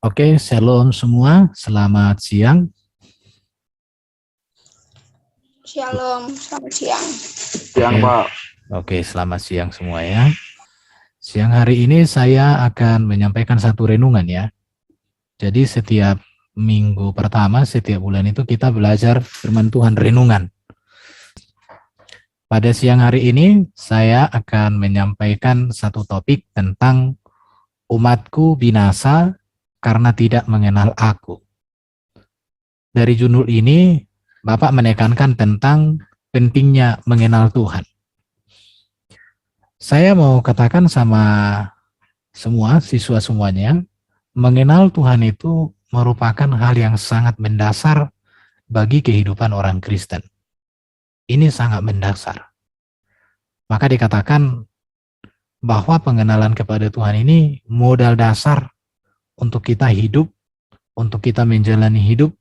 Oke, shalom semua. Selamat siang. Shalom, selamat siang. Siang, Oke. Pak. Oke, selamat siang semua ya. Siang hari ini saya akan menyampaikan satu renungan ya. Jadi setiap minggu pertama, setiap bulan itu kita belajar firman Tuhan renungan. Pada siang hari ini saya akan menyampaikan satu topik tentang umatku binasa karena tidak mengenal aku. Dari judul ini, Bapak menekankan tentang pentingnya mengenal Tuhan. Saya mau katakan sama semua siswa semuanya, mengenal Tuhan itu merupakan hal yang sangat mendasar bagi kehidupan orang Kristen. Ini sangat mendasar. Maka dikatakan bahwa pengenalan kepada Tuhan ini modal dasar untuk kita hidup, untuk kita menjalani hidup,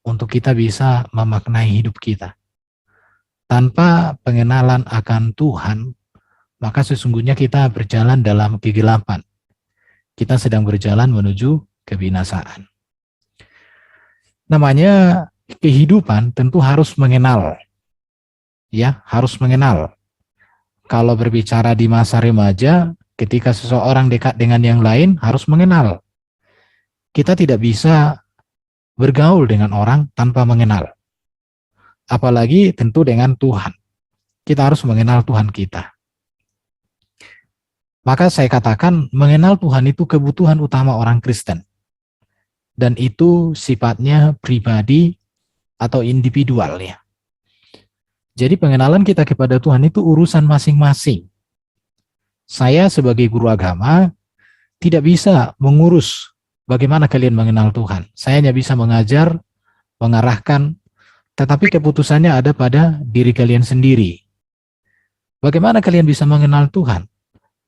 untuk kita bisa memaknai hidup kita. Tanpa pengenalan akan Tuhan, maka sesungguhnya kita berjalan dalam kegelapan. Kita sedang berjalan menuju kebinasaan. Namanya kehidupan tentu harus mengenal. Ya, harus mengenal. Kalau berbicara di masa remaja, ketika seseorang dekat dengan yang lain harus mengenal. Kita tidak bisa bergaul dengan orang tanpa mengenal. Apalagi tentu dengan Tuhan. Kita harus mengenal Tuhan kita. Maka saya katakan mengenal Tuhan itu kebutuhan utama orang Kristen. Dan itu sifatnya pribadi atau individual ya. Jadi pengenalan kita kepada Tuhan itu urusan masing-masing. Saya sebagai guru agama tidak bisa mengurus bagaimana kalian mengenal Tuhan. Saya hanya bisa mengajar, mengarahkan, tetapi keputusannya ada pada diri kalian sendiri. Bagaimana kalian bisa mengenal Tuhan?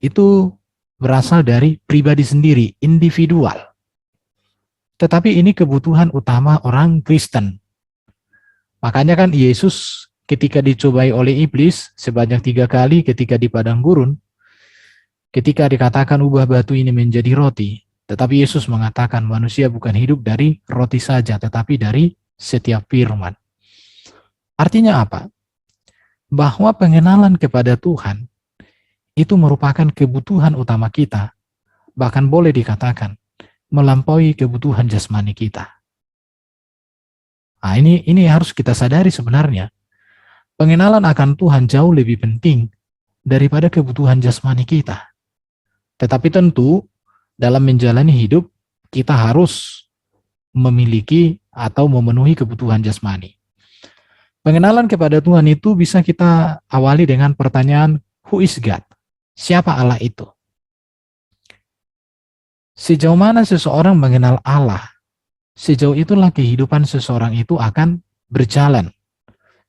Itu berasal dari pribadi sendiri, individual. Tetapi ini kebutuhan utama orang Kristen. Makanya kan Yesus ketika dicobai oleh iblis sebanyak 3 kali ketika di padang gurun, ketika dikatakan ubah batu ini menjadi roti, tetapi Yesus mengatakan manusia bukan hidup dari roti saja, tetapi dari setiap firman. Artinya apa? Bahwa pengenalan kepada Tuhan itu merupakan kebutuhan utama kita, bahkan boleh dikatakan melampaui kebutuhan jasmani kita. Nah, ini harus kita sadari sebenarnya. Pengenalan akan Tuhan jauh lebih penting daripada kebutuhan jasmani kita. Tetapi tentu dalam menjalani hidup kita harus memiliki atau memenuhi kebutuhan jasmani. Pengenalan kepada Tuhan itu bisa kita awali dengan pertanyaan, who is God? Siapa Allah itu? Sejauh mana seseorang mengenal Allah, sejauh itulah kehidupan seseorang itu akan berjalan.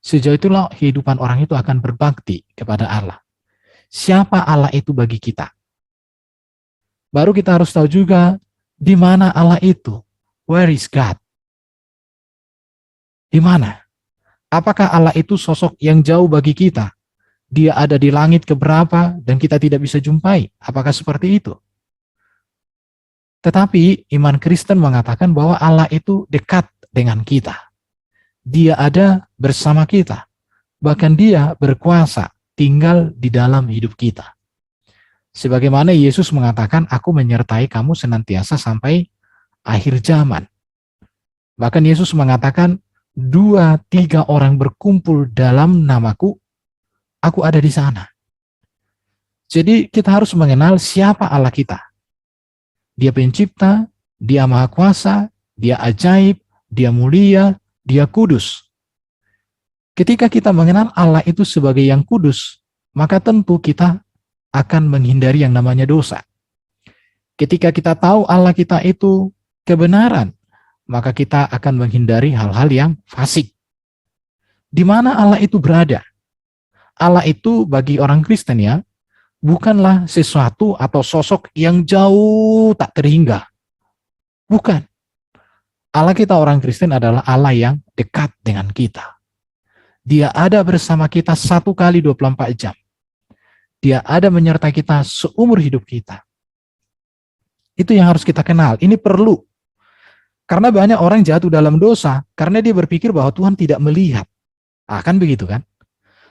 Sejauh itulah kehidupan orang itu akan berbakti kepada Allah. Siapa Allah itu bagi kita? Baru kita harus tahu juga di mana Allah itu. Where is God? Di mana? Apakah Allah itu sosok yang jauh bagi kita? Dia ada di langit keberapa dan kita tidak bisa jumpai? Apakah seperti itu? Tetapi iman Kristen mengatakan bahwa Allah itu dekat dengan kita. Dia ada bersama kita. Bahkan dia berkuasa tinggal di dalam hidup kita. Sebagaimana Yesus mengatakan, aku menyertai kamu senantiasa sampai akhir zaman. Bahkan Yesus mengatakan, 2-3 orang berkumpul dalam namaku, aku ada di sana. Jadi kita harus mengenal siapa Allah kita. Dia pencipta, dia maha kuasa, dia ajaib, dia mulia, dia kudus. Ketika kita mengenal Allah itu sebagai yang kudus, maka tentu kita akan menghindari yang namanya dosa. Ketika kita tahu Allah kita itu kebenaran, maka kita akan menghindari hal-hal yang fasik. Di mana Allah itu berada? Allah itu bagi orang Kristen ya, bukanlah sesuatu atau sosok yang jauh tak terhingga. Bukan. Allah kita orang Kristen adalah Allah yang dekat dengan kita. Dia ada bersama kita 1x24 jam. Dia ada menyertai kita seumur hidup kita. Itu yang harus kita kenal. Ini perlu Karena banyak orang jatuh dalam dosa karena dia berpikir bahwa Tuhan tidak melihat. Kan begitu kan?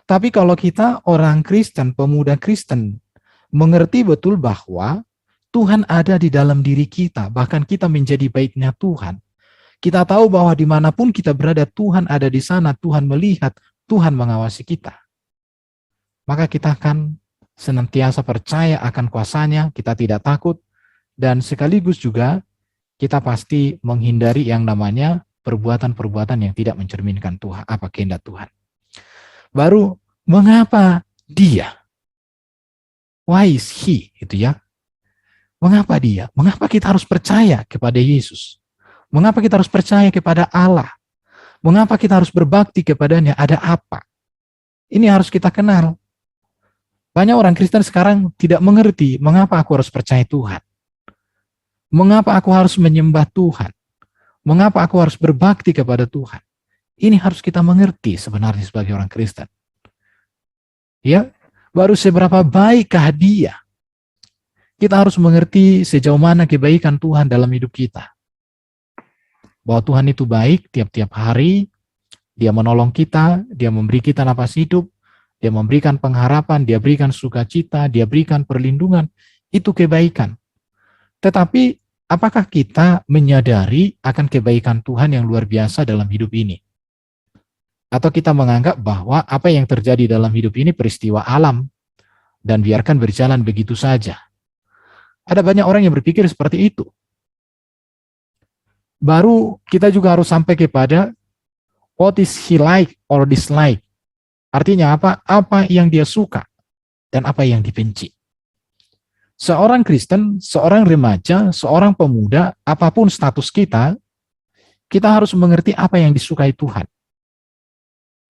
Tapi kalau kita orang Kristen, pemuda Kristen, mengerti betul bahwa Tuhan ada di dalam diri kita, bahkan kita menjadi baiknya Tuhan. Kita tahu bahwa dimanapun kita berada, Tuhan ada di sana, Tuhan melihat, Tuhan mengawasi kita. Maka kita akan senantiasa percaya akan kuasanya, kita tidak takut, dan sekaligus juga kita pasti menghindari yang namanya perbuatan-perbuatan yang tidak mencerminkan Tuhan, apa kehendak Tuhan. Baru, mengapa dia? Why is he? Itu ya. Mengapa dia? Mengapa kita harus percaya kepada Yesus? Mengapa kita harus percaya kepada Allah? Mengapa kita harus berbakti kepadanya? Ada apa? Ini harus kita kenal. Banyak orang Kristen sekarang tidak mengerti mengapa aku harus percaya Tuhan. Mengapa aku harus menyembah Tuhan? Mengapa aku harus berbakti kepada Tuhan? Ini harus kita mengerti sebenarnya sebagai orang Kristen. Ya, baru seberapa baikkah dia? Kita harus mengerti sejauh mana kebaikan Tuhan dalam hidup kita. Bahwa Tuhan itu baik tiap-tiap hari, dia menolong kita, dia memberi kita napas hidup, dia memberikan pengharapan, dia berikan sukacita, dia berikan perlindungan, itu kebaikan. Tetapi apakah kita menyadari akan kebaikan Tuhan yang luar biasa dalam hidup ini? Atau kita menganggap bahwa apa yang terjadi dalam hidup ini peristiwa alam dan biarkan berjalan begitu saja? Ada banyak orang yang berpikir seperti itu. Baru kita juga harus sampai kepada what is he like or dislike. Artinya apa? Apa yang dia suka dan apa yang dibenci. Seorang Kristen, seorang remaja, seorang pemuda, apapun status kita, kita harus mengerti apa yang disukai Tuhan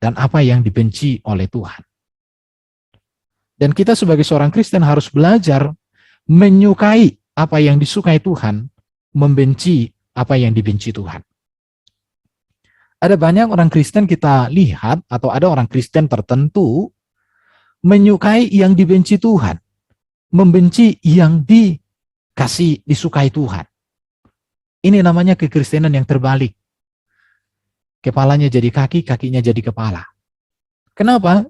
dan apa yang dibenci oleh Tuhan. Dan kita sebagai seorang Kristen harus belajar menyukai apa yang disukai Tuhan, membenci apa yang dibenci Tuhan. Ada banyak orang Kristen kita lihat, atau ada orang Kristen tertentu, menyukai yang dibenci Tuhan, membenci yang disukai Tuhan. Ini namanya kekristenan yang terbalik. Kepalanya jadi kaki, kakinya jadi kepala. Kenapa?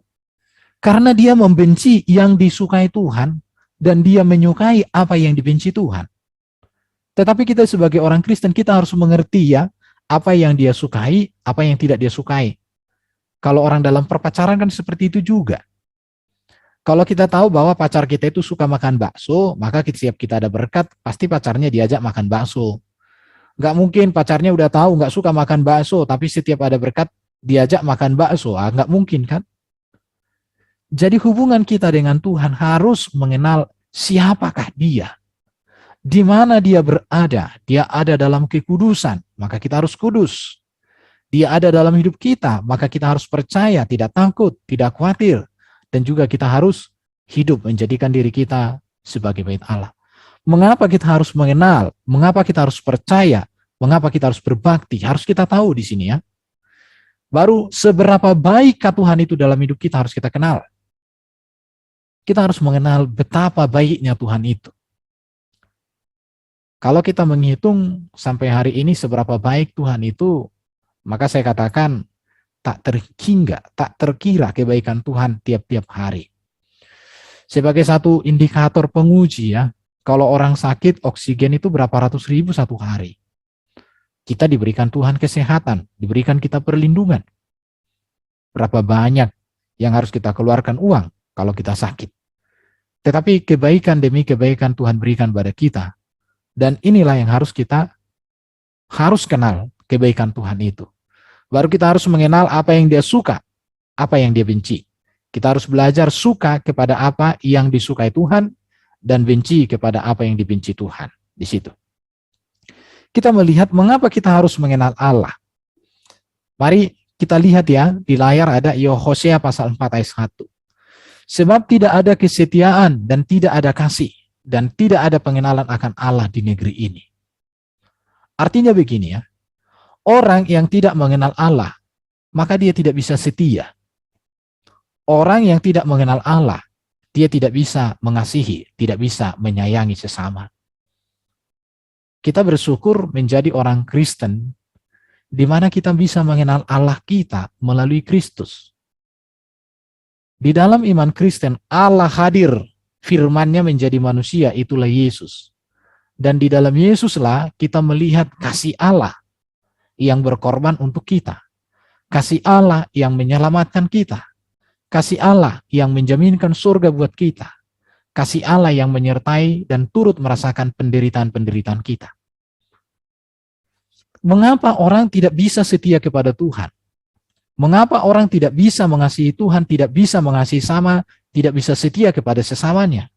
Karena dia membenci yang disukai Tuhan, dan dia menyukai apa yang dibenci Tuhan. Tetapi kita sebagai orang Kristen, kita harus mengerti ya, apa yang dia sukai, apa yang tidak dia sukai. Kalau orang dalam perpacaran kan seperti itu juga. Kalau kita tahu bahwa pacar kita itu suka makan bakso, maka setiap kita ada berkat, pasti pacarnya diajak makan bakso. Nggak mungkin pacarnya udah tahu nggak suka makan bakso, tapi setiap ada berkat, diajak makan bakso. Nggak mungkin kan? Jadi hubungan kita dengan Tuhan harus mengenal siapakah dia. Di mana dia berada. Dia ada dalam kekudusan, maka kita harus kudus. Dia ada dalam hidup kita, maka kita harus percaya, tidak takut, tidak khawatir. Dan juga kita harus hidup menjadikan diri kita sebagai bait Allah. Mengapa kita harus mengenal? Mengapa kita harus percaya? Mengapa kita harus berbakti? Harus kita tahu di sini ya. Baru seberapa baikkah Tuhan itu dalam hidup kita harus kita kenal. Kita harus mengenal betapa baiknya Tuhan itu. Kalau kita menghitung sampai hari ini seberapa baik Tuhan itu, maka saya katakan tak terhingga, tak terkira kebaikan Tuhan tiap-tiap hari. Sebagai satu indikator penguji ya, kalau orang sakit oksigen itu berapa ratus ribu satu hari. Kita diberikan Tuhan kesehatan, diberikan kita perlindungan. Berapa banyak yang harus kita keluarkan uang kalau kita sakit. Tetapi kebaikan demi kebaikan Tuhan berikan pada kita. Dan inilah yang harus kita kenal kebaikan Tuhan itu. Baru kita harus mengenal apa yang dia suka, apa yang dia benci. Kita harus belajar suka kepada apa yang disukai Tuhan dan benci kepada apa yang dibenci Tuhan. Di situ. Kita melihat mengapa kita harus mengenal Allah. Mari kita lihat ya, di layar ada Hosea pasal 4 ayat 1. Sebab tidak ada kesetiaan dan tidak ada kasih dan tidak ada pengenalan akan Allah di negeri ini. Artinya begini ya, orang yang tidak mengenal Allah, maka dia tidak bisa setia. Orang yang tidak mengenal Allah, dia tidak bisa mengasihi, tidak bisa menyayangi sesama. Kita bersyukur menjadi orang Kristen, di mana kita bisa mengenal Allah kita melalui Kristus. Di dalam iman Kristen, Allah hadir, firman-Nya menjadi manusia, itulah Yesus. Dan di dalam Yesuslah kita melihat kasih Allah yang berkorban untuk kita. Kasih Allah yang menyelamatkan kita. Kasih Allah yang menjaminkan surga buat kita. Kasih Allah yang menyertai dan turut merasakan penderitaan-penderitaan kita. Mengapa orang tidak bisa setia kepada Tuhan? Mengapa orang tidak bisa mengasihi Tuhan, tidak bisa mengasihi sama, tidak bisa setia kepada sesamanya?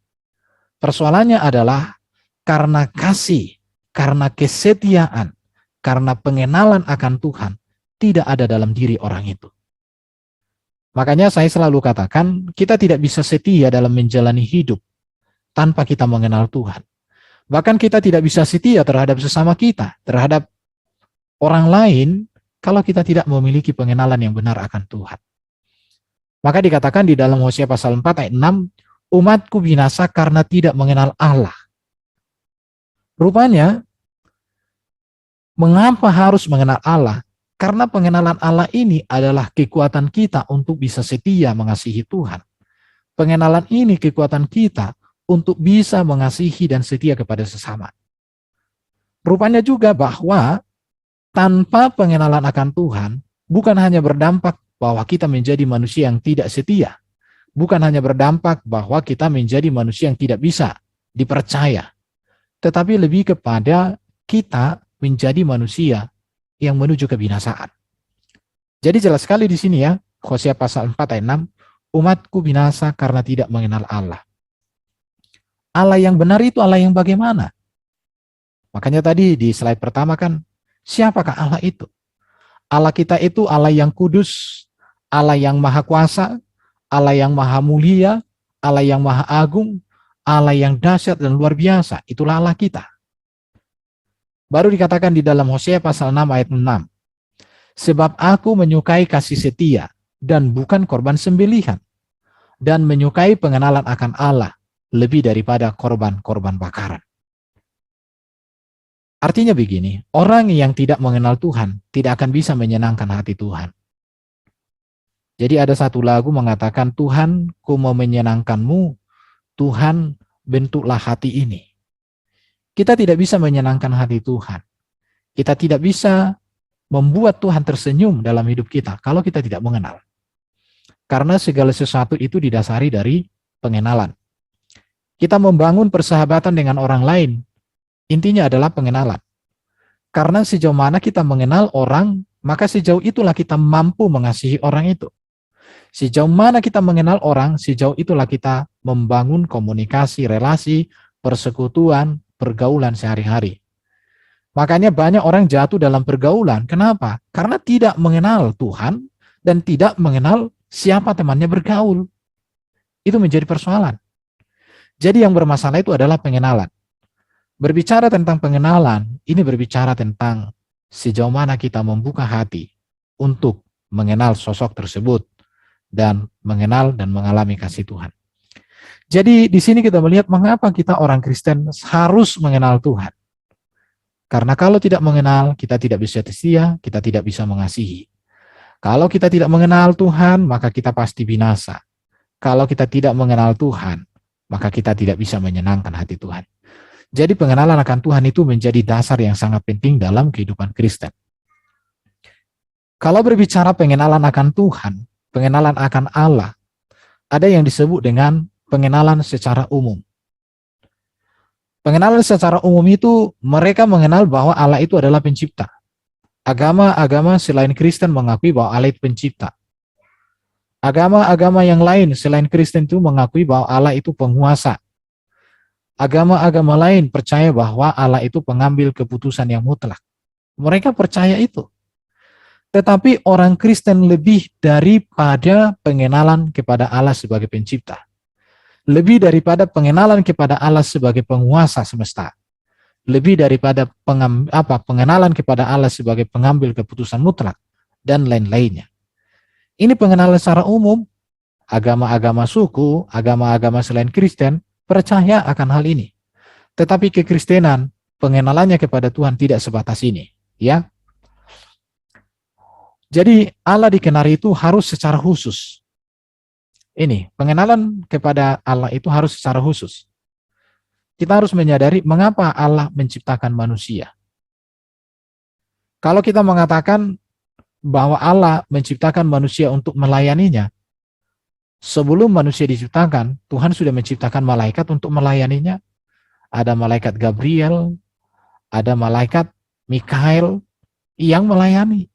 Persoalannya adalah karena kasih, karena kesetiaan, karena pengenalan akan Tuhan tidak ada dalam diri orang itu. Makanya saya selalu katakan, kita tidak bisa setia dalam menjalani hidup tanpa kita mengenal Tuhan. Bahkan kita tidak bisa setia terhadap sesama kita, terhadap orang lain, kalau kita tidak memiliki pengenalan yang benar akan Tuhan. Maka dikatakan di dalam Hosea pasal 4 ayat 6, umatku binasa karena tidak mengenal Allah. Rupanya, mengapa harus mengenal Allah? Karena pengenalan Allah ini adalah kekuatan kita untuk bisa setia mengasihi Tuhan. Pengenalan ini kekuatan kita untuk bisa mengasihi dan setia kepada sesama. Rupanya juga bahwa tanpa pengenalan akan Tuhan, bukan hanya berdampak bahwa kita menjadi manusia yang tidak setia, bukan hanya berdampak bahwa kita menjadi manusia yang tidak bisa dipercaya, tetapi lebih kepada kita menjadi manusia yang menuju kebinasaan. Jadi jelas sekali di sini ya, Hosea pasal 4 ayat 6, umatku binasa karena tidak mengenal Allah. Allah yang benar itu Allah yang bagaimana? Makanya tadi di slide pertama kan, siapakah Allah itu? Allah kita itu Allah yang kudus, Allah yang maha kuasa, Allah yang maha mulia, Allah yang maha agung, Allah yang dahsyat dan luar biasa. Itulah Allah kita. Baru dikatakan di dalam Hosea pasal 6 ayat 6. Sebab aku menyukai kasih setia dan bukan korban sembelihan, dan menyukai pengenalan akan Allah lebih daripada korban-korban bakaran. Artinya begini, orang yang tidak mengenal Tuhan tidak akan bisa menyenangkan hati Tuhan. Jadi ada satu lagu mengatakan, Tuhan, ku mau menyenangkanmu, Tuhan, bentuklah hati ini. Kita tidak bisa menyenangkan hati Tuhan. Kita tidak bisa membuat Tuhan tersenyum dalam hidup kita kalau kita tidak mengenal. Karena segala sesuatu itu didasari dari pengenalan. Kita membangun persahabatan dengan orang lain, intinya adalah pengenalan. Karena sejauh mana kita mengenal orang, maka sejauh itulah kita mampu mengasihi orang itu. Sejauh mana kita mengenal orang, sejauh itulah kita membangun komunikasi, relasi, persekutuan, pergaulan sehari-hari. Makanya banyak orang jatuh dalam pergaulan. Kenapa? Karena tidak mengenal Tuhan dan tidak mengenal siapa temannya bergaul. Itu menjadi persoalan. Jadi yang bermasalah itu adalah pengenalan. Berbicara tentang pengenalan, ini berbicara tentang sejauh mana kita membuka hati untuk mengenal sosok tersebut dan mengenal dan mengalami kasih Tuhan. Jadi di sini kita melihat mengapa kita orang Kristen harus mengenal Tuhan. Karena kalau tidak mengenal, kita tidak bisa setia, kita tidak bisa mengasihi. Kalau kita tidak mengenal Tuhan, maka kita pasti binasa. Kalau kita tidak mengenal Tuhan, maka kita tidak bisa menyenangkan hati Tuhan. Jadi pengenalan akan Tuhan itu menjadi dasar yang sangat penting dalam kehidupan Kristen. Kalau berbicara pengenalan akan Tuhan, pengenalan akan Allah, ada yang disebut dengan pengenalan secara umum. Pengenalan secara umum itu mereka mengenal bahwa Allah itu adalah pencipta. Agama-agama selain Kristen mengakui bahwa Allah itu pencipta. Agama-agama yang lain selain Kristen itu mengakui bahwa Allah itu penguasa. Agama-agama lain percaya bahwa Allah itu pengambil keputusan yang mutlak. Mereka percaya itu. Tetapi orang Kristen lebih daripada pengenalan kepada Allah sebagai pencipta. Lebih daripada pengenalan kepada Allah sebagai penguasa semesta. Lebih daripada pengenalan kepada Allah sebagai pengambil keputusan mutlak. Dan lain-lainnya. Ini pengenalan secara umum. Agama-agama suku, agama-agama selain Kristen, percaya akan hal ini. Tetapi kekristenan pengenalannya kepada Tuhan tidak sebatas ini, ya. Jadi Allah dikenali itu harus secara khusus. Ini, pengenalan kepada Allah itu harus secara khusus. Kita harus menyadari mengapa Allah menciptakan manusia. Kalau kita mengatakan bahwa Allah menciptakan manusia untuk melayaninya, sebelum manusia diciptakan, Tuhan sudah menciptakan malaikat untuk melayaninya. Ada malaikat Gabriel, ada malaikat Mikael yang melayani.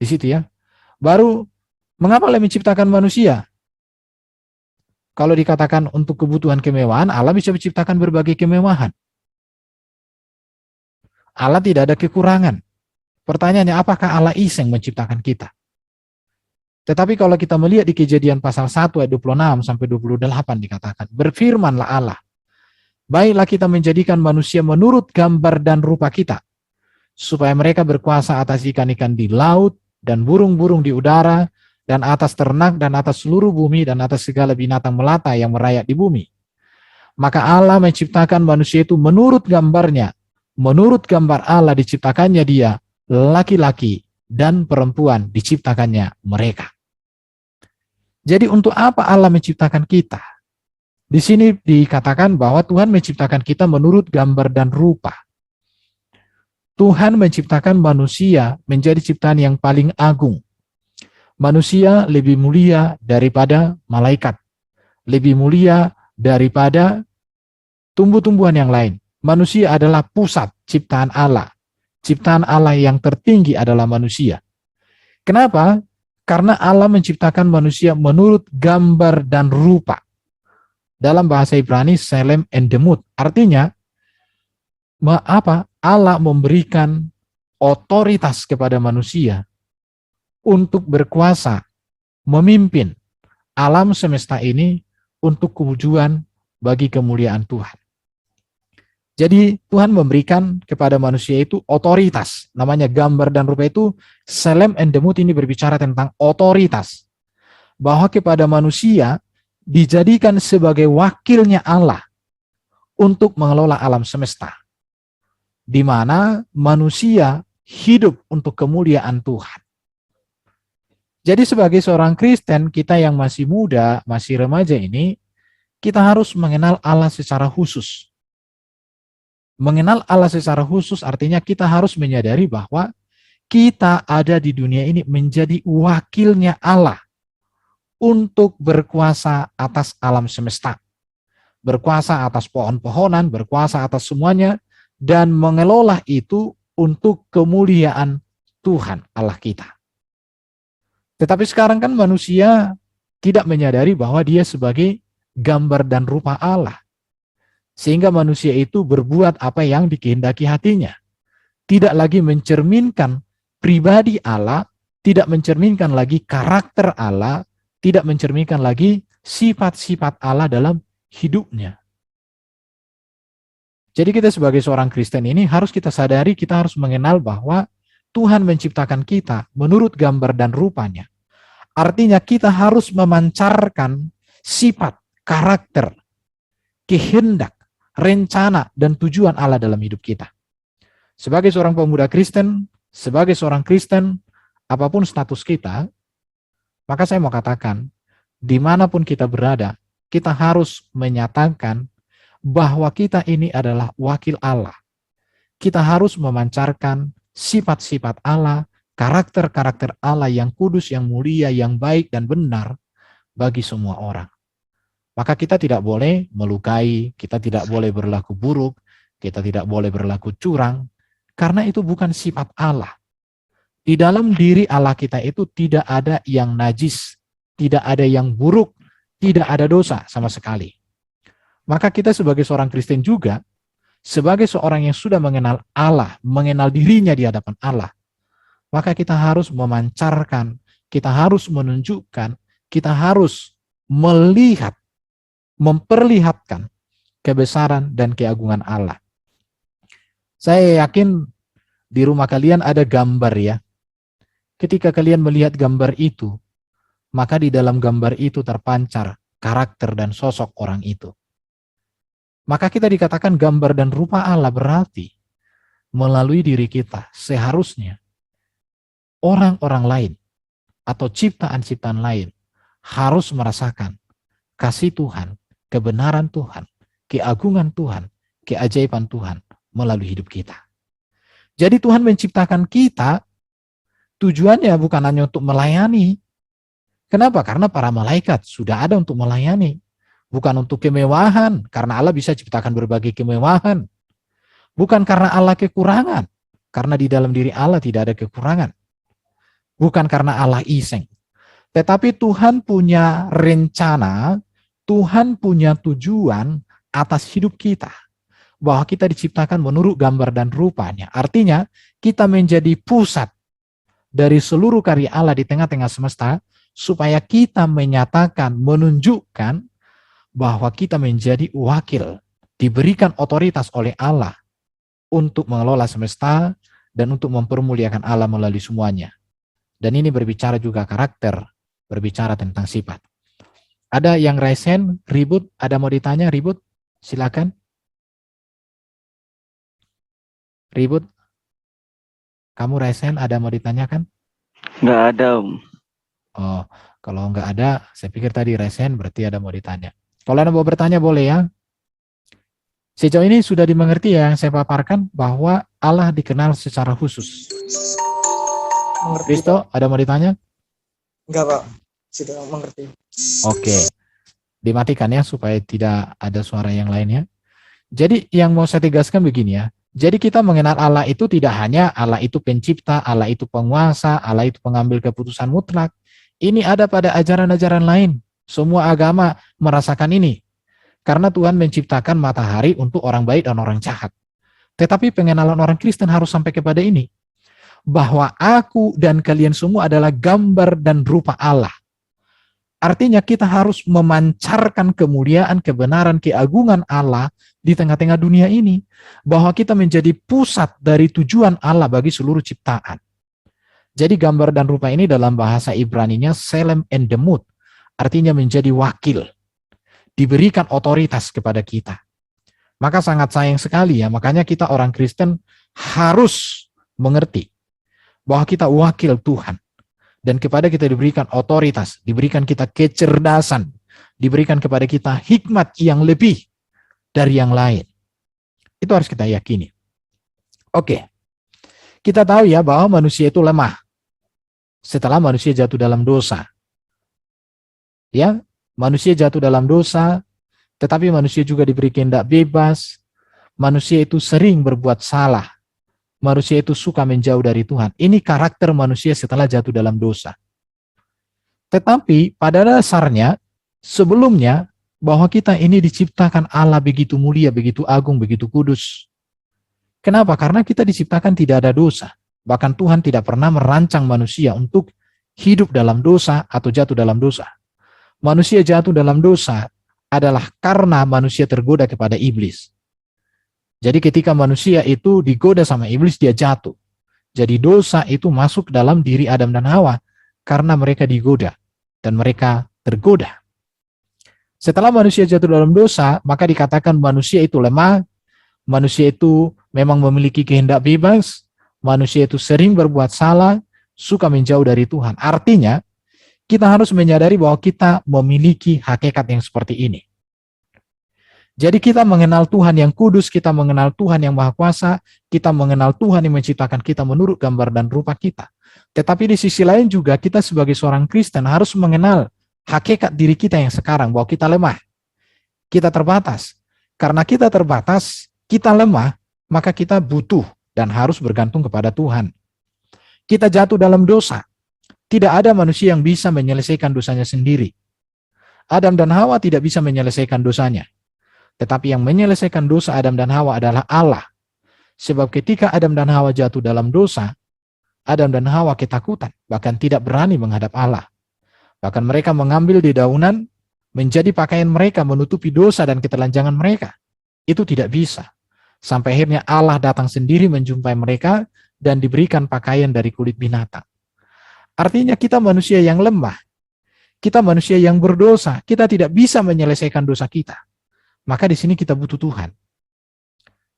Di situ ya. Baru, mengapa Allah menciptakan manusia? Kalau dikatakan untuk kebutuhan kemewahan, Allah bisa menciptakan berbagai kemewahan. Allah tidak ada kekurangan. Pertanyaannya, apakah Allah iseng menciptakan kita? Tetapi kalau kita melihat di Kejadian pasal 1 ayat 26 sampai 28 dikatakan, berfirmanlah Allah, baiklah kita menjadikan manusia menurut gambar dan rupa kita, supaya mereka berkuasa atas ikan-ikan di laut, dan burung-burung di udara, dan atas ternak, dan atas seluruh bumi, dan atas segala binatang melata yang merayap di bumi. Maka Allah menciptakan manusia itu menurut gambarnya. Menurut gambar Allah diciptakannya dia, laki-laki dan perempuan diciptakannya mereka. Jadi untuk apa Allah menciptakan kita? Di sini dikatakan bahwa Tuhan menciptakan kita menurut gambar dan rupa. Tuhan menciptakan manusia menjadi ciptaan yang paling agung. Manusia lebih mulia daripada malaikat. Lebih mulia daripada tumbuh-tumbuhan yang lain. Manusia adalah pusat ciptaan Allah. Ciptaan Allah yang tertinggi adalah manusia. Kenapa? Karena Allah menciptakan manusia menurut gambar dan rupa. Dalam bahasa Ibrani, Selem and Demut. Artinya, Allah memberikan otoritas kepada manusia untuk berkuasa, memimpin alam semesta ini untuk tujuan bagi kemuliaan Tuhan. Jadi Tuhan memberikan kepada manusia itu otoritas. Namanya gambar dan rupa itu, Selem and Demut ini berbicara tentang otoritas. Bahwa kepada manusia dijadikan sebagai wakilnya Allah untuk mengelola alam semesta. Di mana manusia hidup untuk kemuliaan Tuhan. Jadi sebagai seorang Kristen, kita yang masih muda, masih remaja ini, kita harus mengenal Allah secara khusus. Mengenal Allah secara khusus artinya kita harus menyadari bahwa kita ada di dunia ini menjadi wakilnya Allah untuk berkuasa atas alam semesta. Berkuasa atas pohon-pohonan, berkuasa atas semuanya, dan mengelola itu untuk kemuliaan Tuhan Allah kita. Tetapi sekarang kan manusia tidak menyadari bahwa dia sebagai gambar dan rupa Allah. Sehingga manusia itu berbuat apa yang dikehendaki hatinya. Tidak lagi mencerminkan pribadi Allah, tidak mencerminkan lagi karakter Allah, tidak mencerminkan lagi sifat-sifat Allah dalam hidupnya. Jadi kita sebagai seorang Kristen ini harus kita sadari, kita harus mengenal bahwa Tuhan menciptakan kita menurut gambar dan rupanya. Artinya kita harus memancarkan sifat, karakter, kehendak, rencana, dan tujuan Allah dalam hidup kita. Sebagai seorang pemuda Kristen, sebagai seorang Kristen, apapun status kita, maka saya mau katakan, dimanapun kita berada, kita harus menyatakan bahwa kita ini adalah wakil Allah. Kita harus memancarkan sifat-sifat Allah, karakter-karakter Allah yang kudus, yang mulia, yang baik, dan benar bagi semua orang. Maka kita tidak boleh melukai, kita tidak boleh berlaku buruk, kita tidak boleh berlaku curang, karena itu bukan sifat Allah. Di dalam diri Allah kita itu tidak ada yang najis, tidak ada yang buruk, tidak ada dosa sama sekali. Maka kita sebagai seorang Kristen juga, sebagai seorang yang sudah mengenal Allah, mengenal dirinya di hadapan Allah, maka kita harus memancarkan, kita harus menunjukkan, kita harus melihat, memperlihatkan kebesaran dan keagungan Allah. Saya yakin di rumah kalian ada gambar ya. Ketika kalian melihat gambar itu, maka di dalam gambar itu terpancar karakter dan sosok orang itu. Maka kita dikatakan gambar dan rupa Allah, berarti melalui diri kita seharusnya orang-orang lain atau ciptaan-ciptaan lain harus merasakan kasih Tuhan, kebenaran Tuhan, keagungan Tuhan, keajaiban Tuhan melalui hidup kita. Jadi Tuhan menciptakan kita tujuannya bukan hanya untuk melayani. Kenapa? Karena para malaikat sudah ada untuk melayani. Bukan untuk kemewahan, karena Allah bisa ciptakan berbagai kemewahan. Bukan karena Allah kekurangan, karena di dalam diri Allah tidak ada kekurangan. Bukan karena Allah iseng. Tetapi Tuhan punya rencana, Tuhan punya tujuan atas hidup kita. Bahwa kita diciptakan menurut gambar dan rupanya. Artinya, kita menjadi pusat dari seluruh karya Allah di tengah-tengah semesta, supaya kita menyatakan, menunjukkan bahwa kita menjadi wakil, diberikan otoritas oleh Allah untuk mengelola semesta dan untuk mempermuliakan Allah melalui semuanya. Dan ini berbicara juga karakter, berbicara tentang sifat. Ada yang raise hand, ribut, ada mau ditanya, ribut? Silakan. Ribut? Kamu raise hand, ada mau ditanyakan? Nggak ada, Om. Oh, kalau nggak ada, saya pikir tadi raise hand berarti ada mau ditanya. Kalau Anda mau bertanya boleh ya. Sejauh ini sudah dimengerti ya yang saya paparkan bahwa Allah dikenal secara khusus. Risto, ada mau ditanya? Enggak, Pak. Sudah mengerti. Oke. Dimatikan ya supaya tidak ada suara yang lainnya. Jadi yang mau saya tegaskan begini ya. Jadi kita mengenal Allah itu tidak hanya Allah itu pencipta, Allah itu penguasa, Allah itu pengambil keputusan mutlak. Ini ada pada ajaran-ajaran lain. Semua agama merasakan ini. Karena Tuhan menciptakan matahari untuk orang baik dan orang jahat. Tetapi pengenalan orang Kristen harus sampai kepada ini. Bahwa aku dan kalian semua adalah gambar dan rupa Allah. Artinya kita harus memancarkan kemuliaan, kebenaran, keagungan Allah di tengah-tengah dunia ini. Bahwa kita menjadi pusat dari tujuan Allah bagi seluruh ciptaan. Jadi gambar dan rupa ini dalam bahasa Ibraninya selem and demut. Artinya menjadi wakil. Diberikan otoritas kepada kita. Maka sangat sayang sekali ya. Makanya kita orang Kristen harus mengerti bahwa kita wakil Tuhan. Dan kepada kita diberikan otoritas, diberikan kita kecerdasan, diberikan kepada kita hikmat yang lebih dari yang lain. Itu harus kita yakini. Oke. Kita tahu ya bahwa manusia itu lemah. Setelah manusia jatuh dalam dosa. Ya, manusia jatuh dalam dosa, tetapi manusia juga diberi kehendak bebas. Manusia itu sering berbuat salah. Manusia itu suka menjauh dari Tuhan. Ini karakter manusia setelah jatuh dalam dosa. Tetapi pada dasarnya, sebelumnya, bahwa kita ini diciptakan Allah begitu mulia, begitu agung, begitu kudus. Kenapa? Karena kita diciptakan tidak ada dosa. Bahkan Tuhan tidak pernah merancang manusia untuk hidup dalam dosa atau jatuh dalam dosa. Manusia jatuh dalam dosa adalah karena manusia tergoda kepada iblis. Jadi ketika manusia itu digoda sama iblis, dia jatuh. Jadi dosa itu masuk dalam diri Adam dan Hawa karena mereka digoda dan mereka tergoda. Setelah manusia jatuh dalam dosa, maka dikatakan manusia itu lemah, manusia itu memang memiliki kehendak bebas, manusia itu sering berbuat salah, suka menjauh dari Tuhan. Artinya, kita harus menyadari bahwa kita memiliki hakikat yang seperti ini. Jadi kita mengenal Tuhan yang kudus, kita mengenal Tuhan yang maha kuasa, kita mengenal Tuhan yang menciptakan kita menurut gambar dan rupa kita. Tetapi di sisi lain juga kita sebagai seorang Kristen harus mengenal hakikat diri kita yang sekarang, bahwa kita lemah, kita terbatas. Karena kita terbatas, kita lemah, maka kita butuh dan harus bergantung kepada Tuhan. Kita jatuh dalam dosa. Tidak ada manusia yang bisa menyelesaikan dosanya sendiri. Adam dan Hawa tidak bisa menyelesaikan dosanya. Tetapi yang menyelesaikan dosa Adam dan Hawa adalah Allah. Sebab ketika Adam dan Hawa jatuh dalam dosa, Adam dan Hawa ketakutan, bahkan tidak berani menghadap Allah. Bahkan mereka mengambil dedaunan menjadi pakaian mereka menutupi dosa dan ketelanjangan mereka. Itu tidak bisa. Sampai akhirnya Allah datang sendiri menjumpai mereka dan diberikan pakaian dari kulit binatang. Artinya kita manusia yang lemah. Kita manusia yang berdosa. Kita tidak bisa menyelesaikan dosa kita. Maka di sini kita butuh Tuhan.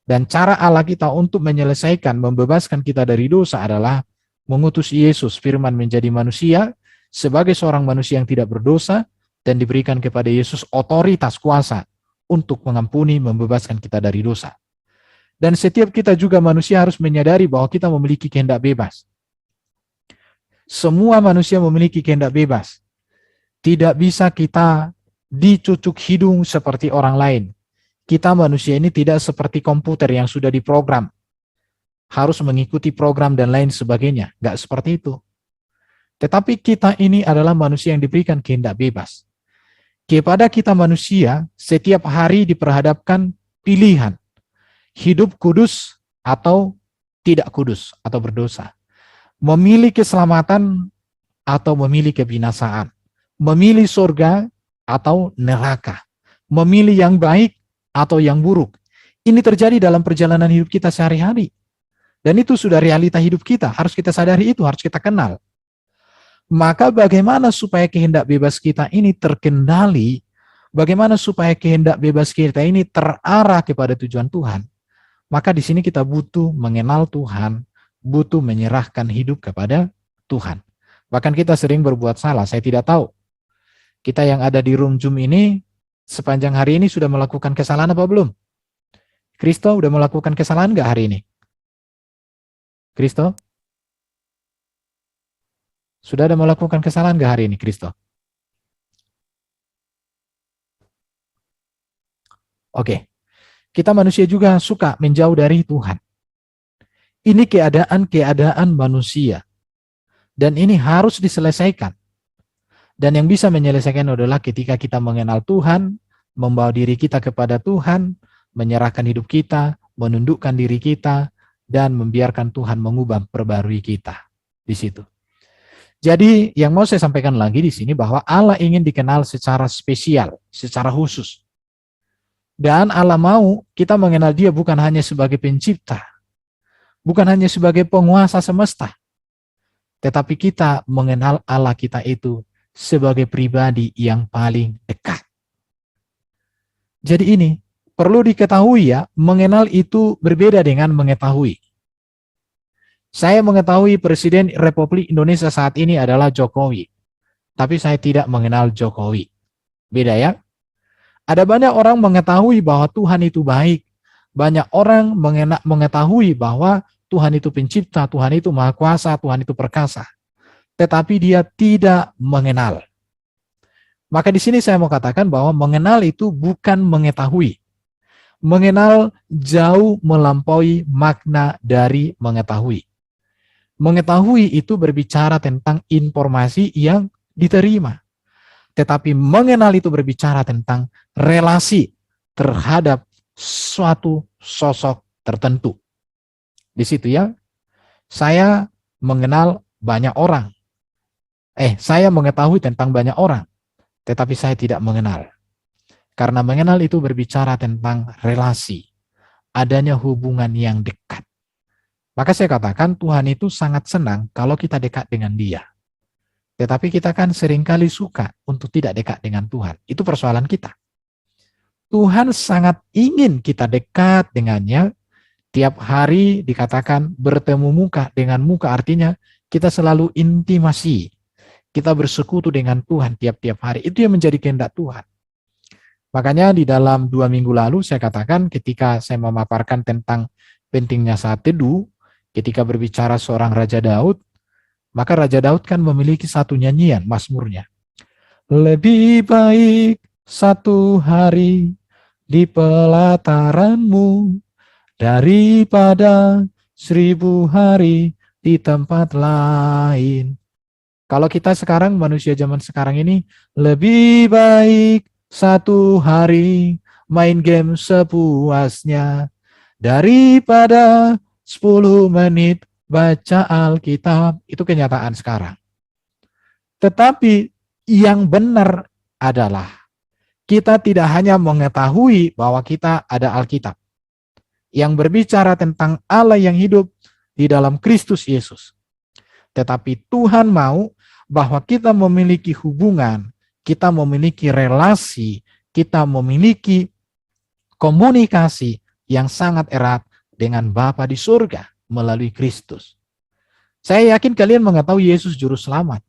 Dan cara Allah kita untuk menyelesaikan, membebaskan kita dari dosa adalah mengutus Yesus firman menjadi manusia sebagai seorang manusia yang tidak berdosa dan diberikan kepada Yesus otoritas kuasa untuk mengampuni, membebaskan kita dari dosa. Dan setiap kita juga manusia harus menyadari bahwa kita memiliki kehendak bebas. Semua manusia memiliki kehendak bebas. Tidak bisa kita dicucuk hidung seperti orang lain. Kita manusia ini tidak seperti komputer yang sudah diprogram. Harus mengikuti program dan lain sebagainya. Nggak seperti itu. Tetapi kita ini adalah manusia yang diberikan kehendak bebas. Kepada kita manusia, setiap hari diperhadapkan pilihan. Hidup kudus atau tidak kudus atau berdosa. Memilih keselamatan atau memilih kebinasaan. Memilih surga atau neraka. Memilih yang baik atau yang buruk. Ini terjadi dalam perjalanan hidup kita sehari-hari. Dan itu sudah realita hidup kita. Harus kita sadari itu, harus kita kenal. Maka bagaimana supaya kehendak bebas kita ini terkendali? Bagaimana supaya kehendak bebas kita ini terarah kepada tujuan Tuhan? Maka di sini kita butuh mengenal Tuhan, butuh menyerahkan hidup kepada Tuhan. Bahkan kita sering berbuat salah, saya tidak tahu. Kita yang ada di room Zoom ini, sepanjang hari ini sudah melakukan kesalahan apa belum? Kristo udah melakukan kesalahan nggak hari ini? Kristo? Sudah ada melakukan kesalahan nggak hari ini, Kristo? Oke. Kita manusia juga suka menjauh dari Tuhan. Ini keadaan manusia. Dan ini harus diselesaikan. Dan yang bisa menyelesaikan adalah ketika kita mengenal Tuhan, membawa diri kita kepada Tuhan, menyerahkan hidup kita, menundukkan diri kita, dan membiarkan Tuhan mengubah, perbarui kita di situ. Jadi yang mau saya sampaikan lagi di sini bahwa Allah ingin dikenal secara spesial, secara khusus. Dan Allah mau kita mengenal Dia bukan hanya sebagai pencipta, bukan hanya sebagai penguasa semesta, tetapi kita mengenal Allah kita itu sebagai pribadi yang paling dekat. Jadi ini perlu diketahui ya, mengenal itu berbeda dengan mengetahui. Saya mengetahui Presiden Republik Indonesia saat ini adalah Jokowi, tapi saya tidak mengenal Jokowi. Beda ya. Ada banyak orang mengetahui bahwa Tuhan itu baik. Banyak orang mengetahui bahwa Tuhan itu pencipta, Tuhan itu maha kuasa, Tuhan itu perkasa. Tetapi dia tidak mengenal. Maka di sini saya mau katakan bahwa mengenal itu bukan mengetahui. Mengenal jauh melampaui makna dari mengetahui. Mengetahui itu berbicara tentang informasi yang diterima. Tetapi mengenal itu berbicara tentang relasi terhadap suatu sosok tertentu. Di situ ya, saya mengenal banyak orang. Saya mengetahui tentang banyak orang, tetapi saya tidak mengenal. Karena mengenal itu berbicara tentang relasi, adanya hubungan yang dekat. Maka saya katakan Tuhan itu sangat senang kalau kita dekat dengan Dia. Tetapi kita kan seringkali suka untuk tidak dekat dengan Tuhan. Itu persoalan kita. Tuhan sangat ingin kita dekat dengannya. Tiap hari dikatakan bertemu muka dengan muka, artinya kita selalu intimasi. Kita bersekutu dengan Tuhan tiap-tiap hari. Itu yang menjadi kehendak Tuhan. Makanya di dalam 2 minggu lalu saya katakan ketika saya memaparkan tentang pentingnya saat teduh, ketika berbicara seorang Raja Daud, maka Raja Daud kan memiliki satu nyanyian, mazmurnya. Lebih baik satu hari di pelataranmu daripada 1000 hari di tempat lain. Kalau kita sekarang, manusia zaman sekarang ini, lebih baik satu hari main game sepuasnya daripada 10 menit baca Alkitab. Itu kenyataan sekarang. Tetapi yang benar adalah kita tidak hanya mengetahui bahwa kita ada Alkitab yang berbicara tentang Allah yang hidup di dalam Kristus Yesus. Tetapi Tuhan mau bahwa kita memiliki hubungan, kita memiliki relasi, kita memiliki komunikasi yang sangat erat dengan Bapa di surga melalui Kristus. Saya yakin kalian mengetahui Yesus juru selamat.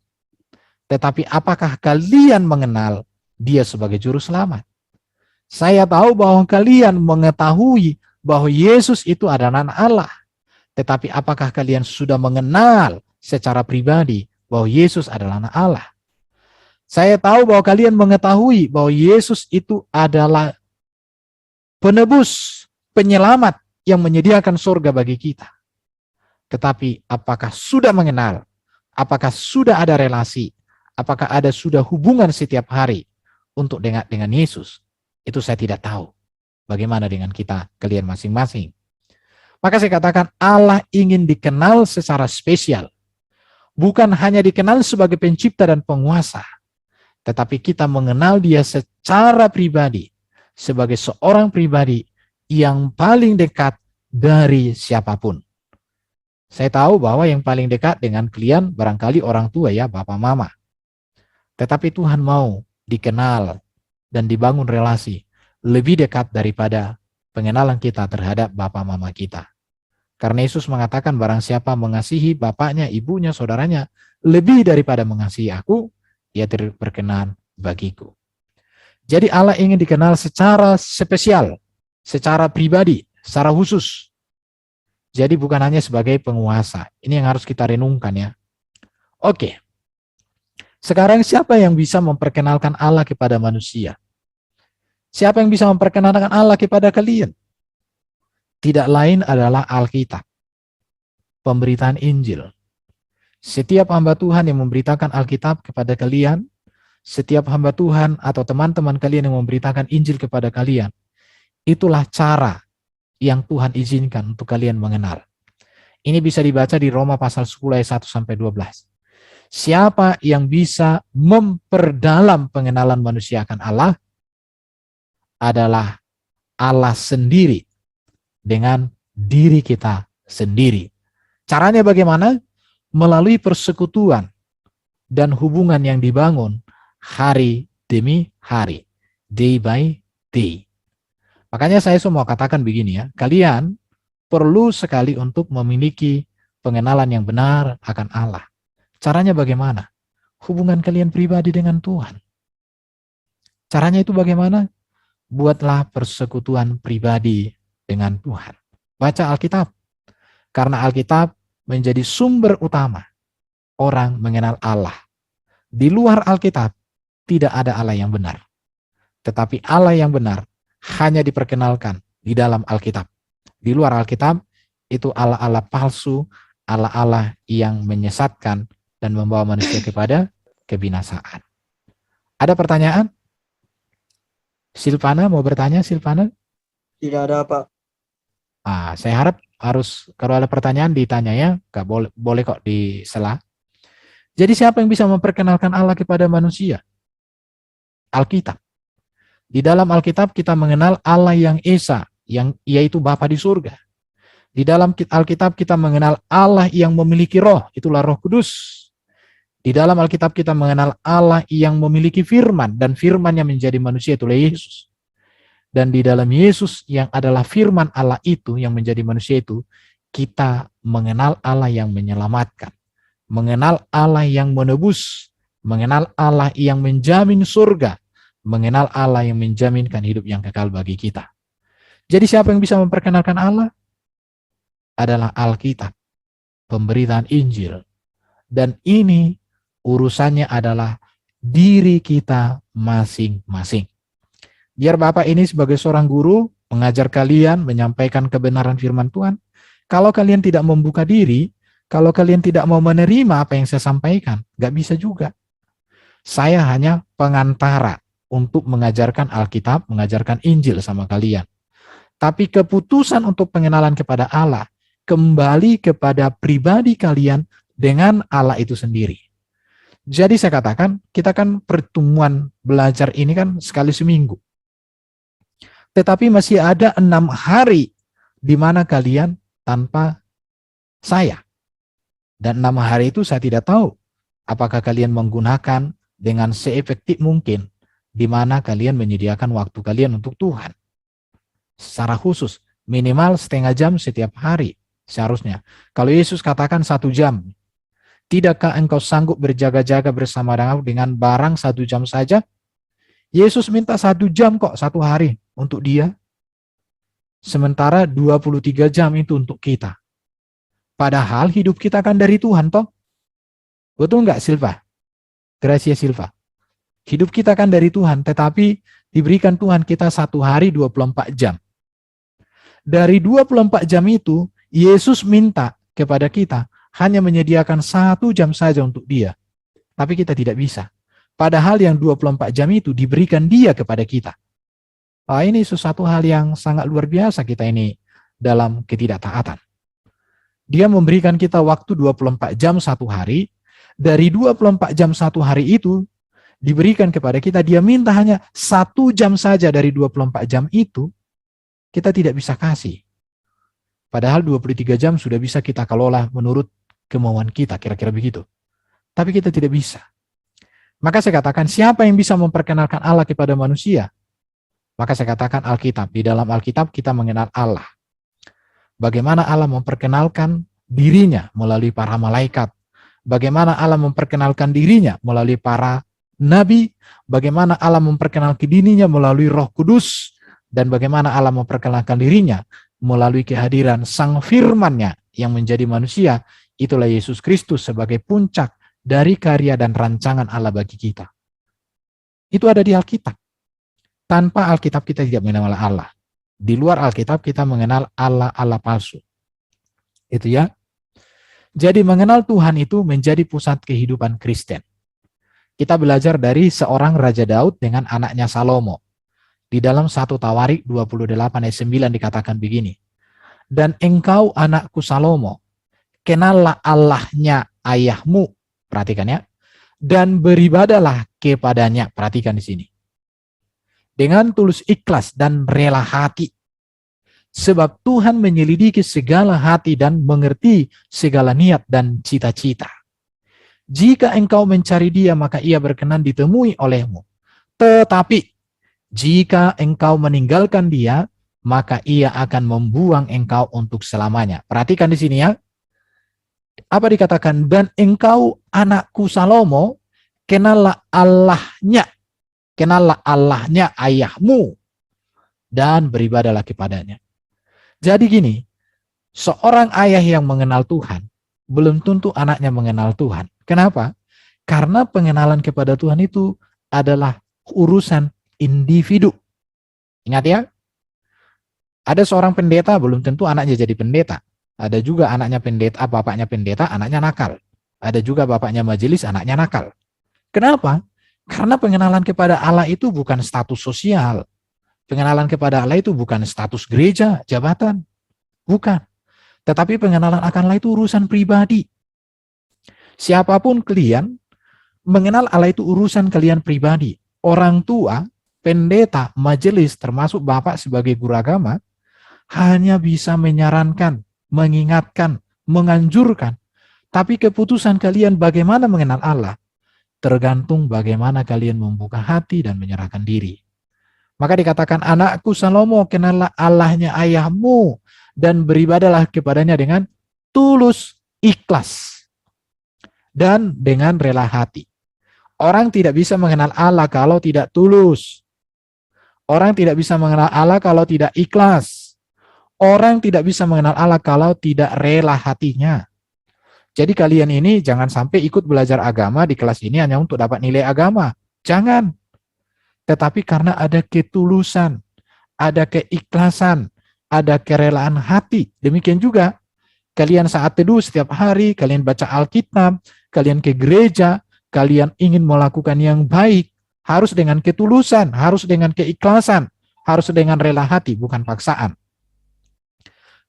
Tetapi apakah kalian mengenal Dia sebagai juru selamat? Saya tahu bahwa kalian mengetahui bahwa Yesus itu adalah anak Allah. Tetapi apakah kalian sudah mengenal secara pribadi bahwa Yesus adalah anak Allah? Saya tahu bahwa kalian mengetahui bahwa Yesus itu adalah penebus, penyelamat yang menyediakan surga bagi kita. Tetapi apakah sudah mengenal? Apakah sudah ada relasi? Apakah ada sudah hubungan setiap hari untuk dengan Yesus? Itu saya tidak tahu. Bagaimana dengan kita, kalian masing-masing? Maka saya katakan Allah ingin dikenal secara spesial. Bukan hanya dikenal sebagai pencipta dan penguasa, tetapi kita mengenal Dia secara pribadi, sebagai seorang pribadi yang paling dekat dari siapapun. Saya tahu bahwa yang paling dekat dengan kalian barangkali orang tua ya, bapak mama. Tetapi Tuhan mau dikenal dan dibangun relasi lebih dekat daripada pengenalan kita terhadap bapak mama kita. Karena Yesus mengatakan barang siapa mengasihi bapaknya, ibunya, saudaranya lebih daripada mengasihi aku, ia berkenan bagiku. Jadi Allah ingin dikenal secara spesial, secara pribadi, secara khusus. Jadi bukan hanya sebagai penguasa. Ini yang harus kita renungkan ya. Oke. Sekarang siapa yang bisa memperkenalkan Allah kepada manusia? Siapa yang bisa memperkenalkan Allah kepada kalian? Tidak lain adalah Alkitab. Pemberitaan Injil. Setiap hamba Tuhan yang memberitakan Alkitab kepada kalian, setiap hamba Tuhan atau teman-teman kalian yang memberitakan Injil kepada kalian, itulah cara yang Tuhan izinkan untuk kalian mengenal. Ini bisa dibaca di Roma pasal 10 ayat 1-12. Siapa yang bisa memperdalam pengenalan manusia akan Allah adalah Allah sendiri dengan diri kita sendiri. Caranya bagaimana? Melalui persekutuan dan hubungan yang dibangun hari demi hari, day by day. Makanya saya semua katakan begini ya, kalian perlu sekali untuk memiliki pengenalan yang benar akan Allah. Caranya bagaimana? Hubungan kalian pribadi dengan Tuhan. Caranya itu bagaimana? Buatlah persekutuan pribadi dengan Tuhan. Baca Alkitab. Karena Alkitab menjadi sumber utama orang mengenal Allah. Di luar Alkitab tidak ada Allah yang benar. Tetapi Allah yang benar hanya diperkenalkan di dalam Alkitab. Di luar Alkitab itu Allah-Allah palsu, Allah-Allah yang menyesatkan dan membawa manusia kepada kebinasaan. Ada pertanyaan? Silvana mau bertanya, Silvana? Tidak ada, Pak. Saya harap harus kalau ada pertanyaan ditanya ya, nggak boleh kok disela. Jadi siapa yang bisa memperkenalkan Allah kepada manusia? Alkitab. Di dalam Alkitab kita mengenal Allah yang Esa, yang yaitu Bapa di surga. Di dalam Alkitab kita mengenal Allah yang memiliki roh, itulah Roh Kudus. Di dalam Alkitab kita mengenal Allah yang memiliki firman, dan firman yang menjadi manusia itulah Yesus. Dan di dalam Yesus yang adalah firman Allah itu, yang menjadi manusia itu, kita mengenal Allah yang menyelamatkan. Mengenal Allah yang menebus. Mengenal Allah yang menjamin surga. Mengenal Allah yang menjaminkan hidup yang kekal bagi kita. Jadi siapa yang bisa memperkenalkan Allah? Adalah Alkitab. Pemberitaan Injil. Dan ini urusannya adalah diri kita masing-masing. Biar Bapak ini sebagai seorang guru mengajar kalian, menyampaikan kebenaran firman Tuhan. Kalau kalian tidak membuka diri, kalau kalian tidak mau menerima apa yang saya sampaikan, nggak bisa juga. Saya hanya pengantara untuk mengajarkan Alkitab, mengajarkan Injil sama kalian. Tapi keputusan untuk pengenalan kepada Allah kembali kepada pribadi kalian dengan Allah itu sendiri. Jadi saya katakan, kita kan pertemuan belajar ini kan sekali seminggu. Tetapi masih ada 6 hari di mana kalian tanpa saya. Dan 6 hari itu saya tidak tahu apakah kalian menggunakan dengan seefektif mungkin di mana kalian menyediakan waktu kalian untuk Tuhan. secara khusus, minimal setengah jam setiap hari seharusnya. Kalau Yesus katakan 1 jam, tidakkah engkau sanggup berjaga-jaga bersama dengan barang 1 jam saja? Yesus minta 1 jam kok satu hari untuk dia. Sementara 23 jam itu untuk kita. Padahal hidup kita kan dari Tuhan toh. Betul nggak Silva? Gracia Silva. Hidup kita kan dari Tuhan, tetapi diberikan Tuhan kita 1 hari 24 jam. Dari 24 jam itu, Yesus minta kepada kita hanya menyediakan 1 jam saja untuk dia. Tapi kita tidak bisa. Padahal yang 24 jam itu diberikan dia kepada kita. Ini sesuatu hal yang sangat luar biasa kita ini dalam ketidaktaatan. Dia memberikan kita waktu 24 jam satu hari. Dari 24 jam satu hari itu diberikan kepada kita, dia minta hanya 1 jam saja dari 24 jam itu, kita tidak bisa kasih. Padahal 23 jam sudah bisa kita kelola menurut kemauan kita, kira-kira begitu. Tapi kita tidak bisa. Maka saya katakan, siapa yang bisa memperkenalkan Allah kepada manusia? Maka saya katakan Alkitab. Di dalam Alkitab kita mengenal Allah. Bagaimana Allah memperkenalkan dirinya melalui para malaikat. Bagaimana Allah memperkenalkan dirinya melalui para nabi. Bagaimana Allah memperkenalkan dirinya melalui Roh Kudus. Dan bagaimana Allah memperkenalkan dirinya melalui kehadiran Sang Firman-Nya yang menjadi manusia. Itulah Yesus Kristus sebagai puncak dari karya dan rancangan Allah bagi kita. Itu ada di Alkitab. Tanpa Alkitab kita tidak mengenal Allah. Di luar Alkitab kita mengenal Allah palsu. Itu ya. Jadi mengenal Tuhan itu menjadi pusat kehidupan Kristen. Kita belajar dari seorang Raja Daud dengan anaknya Salomo. Di dalam 1 Tawarik 28 ayat 9 dikatakan begini. Dan engkau anakku Salomo, kenallah Allahnya ayahmu. Perhatikan ya. Dan beribadalah kepadanya. Perhatikan di sini. Dengan tulus ikhlas dan rela hati. Sebab Tuhan menyelidiki segala hati dan mengerti segala niat dan cita-cita. Jika engkau mencari dia, maka ia berkenan ditemui olehmu. Tetapi, jika engkau meninggalkan dia, maka ia akan membuang engkau untuk selamanya. Perhatikan di sini ya. Apa dikatakan? Dan engkau anakku Salomo, kenallah Allahnya. Kenallah Allahnya ayahmu. Dan beribadalah kepadanya. Jadi gini, seorang ayah yang mengenal Tuhan, belum tentu anaknya mengenal Tuhan. Kenapa? Karena pengenalan kepada Tuhan itu adalah urusan individu. Ingat ya, ada seorang pendeta, belum tentu anaknya jadi pendeta. Ada juga anaknya pendeta, bapaknya pendeta, anaknya nakal. Ada juga bapaknya majelis, anaknya nakal. Kenapa? Karena pengenalan kepada Allah itu bukan status sosial. Pengenalan kepada Allah itu bukan status gereja, jabatan. Bukan. Tetapi pengenalan akan Allah itu urusan pribadi. Siapapun kalian, mengenal Allah itu urusan kalian pribadi. Orang tua, pendeta, majelis, termasuk bapak sebagai guru agama, hanya bisa menyarankan, mengingatkan, menganjurkan. Tapi keputusan kalian bagaimana mengenal Allah, tergantung bagaimana kalian membuka hati dan menyerahkan diri. Maka dikatakan, anakku Salomo, kenallah Allahnya ayahmu, dan beribadalah kepadanya dengan tulus ikhlas dan dengan rela hati. Orang tidak bisa mengenal Allah kalau tidak tulus. Orang tidak bisa mengenal Allah kalau tidak ikhlas. Orang tidak bisa mengenal Allah kalau tidak rela hatinya. Jadi kalian ini jangan sampai ikut belajar agama di kelas ini hanya untuk dapat nilai agama. Jangan. Tetapi karena ada ketulusan, ada keikhlasan, ada kerelaan hati. Demikian juga kalian saat teduh setiap hari, kalian baca Alkitab, kalian ke gereja, kalian ingin melakukan yang baik, harus dengan ketulusan, harus dengan keikhlasan, harus dengan rela hati, bukan paksaan.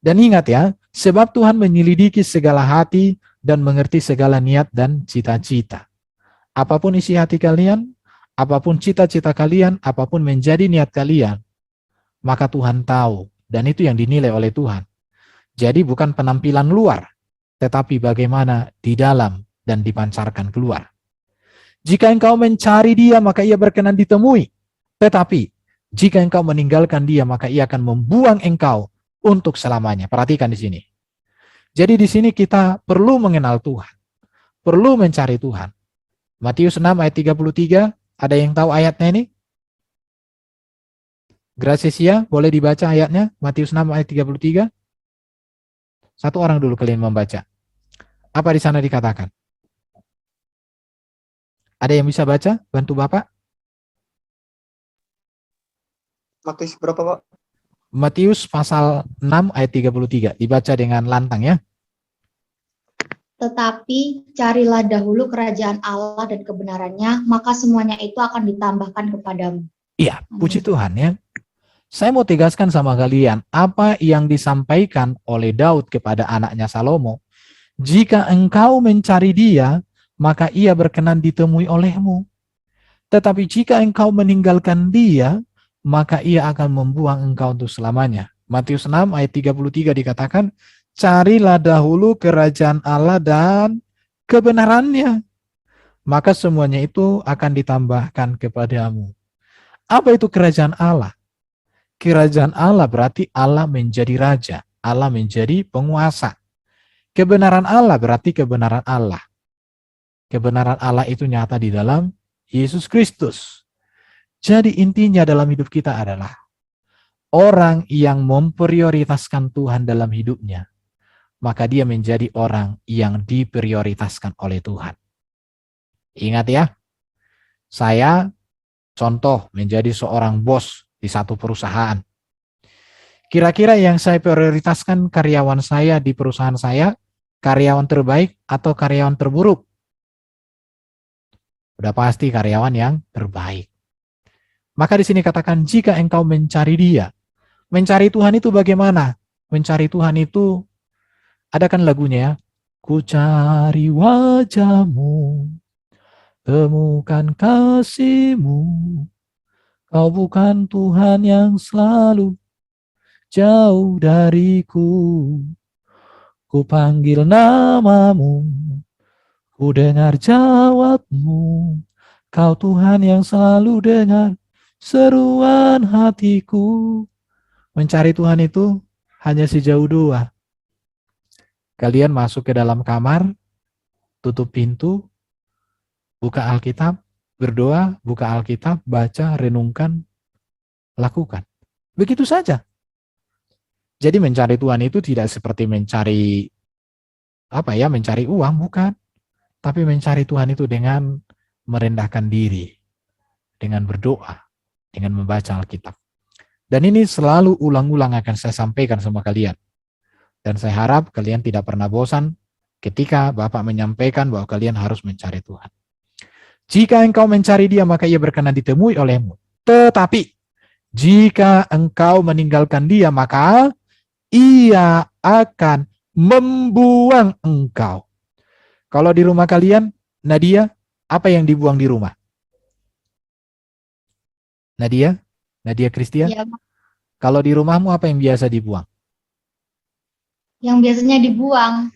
Dan ingat ya, sebab Tuhan menyelidiki segala hati dan mengerti segala niat dan cita-cita. Apapun isi hati kalian, apapun cita-cita kalian, apapun menjadi niat kalian, maka Tuhan tahu. Dan itu yang dinilai oleh Tuhan. Jadi bukan penampilan luar, tetapi bagaimana di dalam dan dipancarkan keluar. Jika engkau mencari dia, maka ia berkenan ditemui. Tetapi, Jika engkau meninggalkan dia, maka ia akan membuang engkau untuk selamanya. Perhatikan di sini. Jadi di sini kita perlu mengenal Tuhan. Perlu mencari Tuhan. Matius 6 ayat 33, ada yang tahu ayatnya ini? Gracia, boleh dibaca ayatnya? Matius 6 ayat 33. Satu orang dulu kalian membaca. Apa di sana dikatakan? Ada yang bisa baca? Bantu Bapak. Matius berapa, Pak? Matius pasal 6 ayat 33. Dibaca dengan lantang ya. Tetapi carilah dahulu kerajaan Allah dan kebenarannya, maka semuanya itu akan ditambahkan kepadamu. Iya, puji Tuhan ya. Saya mau tegaskan sama kalian, apa yang disampaikan oleh Daud kepada anaknya Salomo. Jika engkau mencari dia, maka ia berkenan ditemui olehmu. Tetapi jika engkau meninggalkan dia, maka ia akan membuang engkau untuk selamanya. Matius 6 ayat 33 dikatakan, carilah dahulu kerajaan Allah dan kebenarannya, maka semuanya itu akan ditambahkan kepadamu. Apa itu kerajaan Allah? Kerajaan Allah berarti Allah menjadi raja, Allah menjadi penguasa. Kebenaran Allah berarti kebenaran Allah. Kebenaran Allah itu nyata di dalam Yesus Kristus. Jadi intinya dalam hidup kita adalah orang yang memprioritaskan Tuhan dalam hidupnya, maka dia menjadi orang yang diprioritaskan oleh Tuhan. Ingat ya, saya contoh menjadi seorang bos di satu perusahaan. Kira-kira yang saya prioritaskan karyawan saya di perusahaan saya, karyawan terbaik atau karyawan terburuk? Udah pasti karyawan yang terbaik. Maka di sini katakan, jika engkau mencari dia. Mencari Tuhan itu bagaimana? Mencari Tuhan itu, ada kan lagunya ya. Ku cari wajahmu, temukan kasih-Mu. Kau bukan Tuhan yang selalu jauh dariku. Ku panggil namamu, ku dengar jawabmu. Kau Tuhan yang selalu dengar seruan hatiku. Mencari Tuhan itu hanya sejauh dua. Kalian masuk ke dalam kamar, tutup pintu, buka Alkitab, berdoa, buka Alkitab, baca, renungkan, lakukan. Begitu saja. Jadi mencari Tuhan itu tidak seperti mencari mencari uang, bukan. Tapi mencari Tuhan itu dengan merendahkan diri, dengan berdoa, dengan membaca Alkitab. Dan ini selalu ulang-ulang akan saya sampaikan sama kalian. Dan saya harap kalian tidak pernah bosan ketika Bapak menyampaikan bahwa kalian harus mencari Tuhan. Jika engkau mencari dia, maka ia berkenan ditemui olehmu. Tetapi, jika engkau meninggalkan dia, maka ia akan membuang engkau. Kalau di rumah kalian, Nadia, apa yang dibuang di rumah? Nadia Christian? Ya, Kalau di rumahmu apa yang biasa dibuang? yang biasanya dibuang.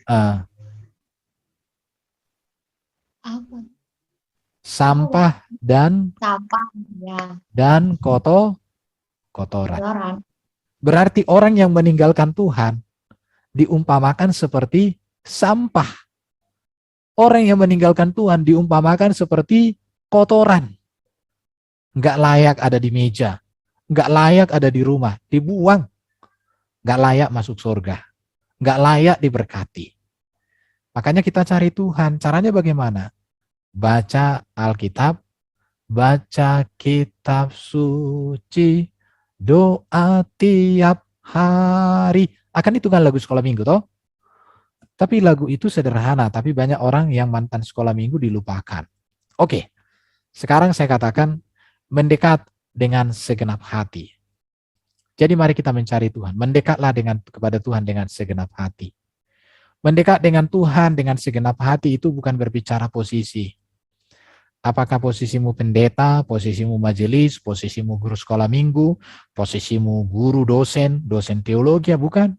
Apa? Sampah dan Sampah, ya. dan kotoran. Kotoran. Berarti orang yang meninggalkan Tuhan diumpamakan seperti sampah. Orang yang meninggalkan Tuhan diumpamakan seperti kotoran. Nggak layak ada di meja. Nggak layak ada di rumah. Dibuang. Nggak layak masuk surga. Nggak layak diberkati. Makanya kita cari Tuhan. Caranya bagaimana? Baca Alkitab. Baca kitab suci. Doa tiap hari. Akan itu kan lagu sekolah minggu toh? Tapi lagu itu sederhana, tapi banyak orang yang mantan sekolah minggu dilupakan. Oke, sekarang saya katakan mendekat dengan segenap hati. Jadi mari kita mencari Tuhan. Mendekatlah kepada Tuhan dengan segenap hati. Mendekat dengan Tuhan dengan segenap hati itu bukan berbicara posisi. Apakah posisimu pendeta, posisimu majelis, posisimu guru sekolah minggu, posisimu guru dosen teologi, bukan.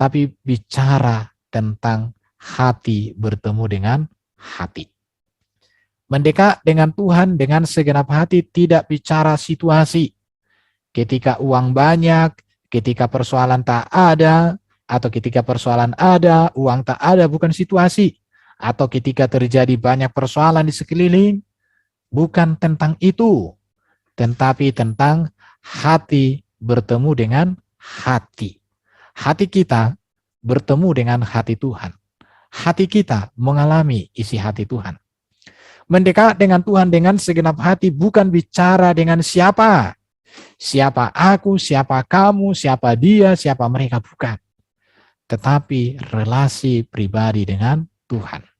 Tapi bicara tentang hati bertemu dengan hati. Mendekat dengan Tuhan dengan segenap hati tidak bicara situasi. ketika uang banyak, ketika persoalan tak ada, atau ketika persoalan ada, uang tak ada, bukan situasi. Atau ketika terjadi banyak persoalan di sekeliling, bukan tentang itu, tetapi tentang hati bertemu dengan hati. Hati kita bertemu dengan hati Tuhan. Hati kita mengalami isi hati Tuhan. Mendekat dengan Tuhan dengan segenap hati bukan bicara dengan siapa. Siapa aku, siapa kamu, siapa dia, siapa mereka, bukan. Tetapi relasi pribadi dengan Tuhan.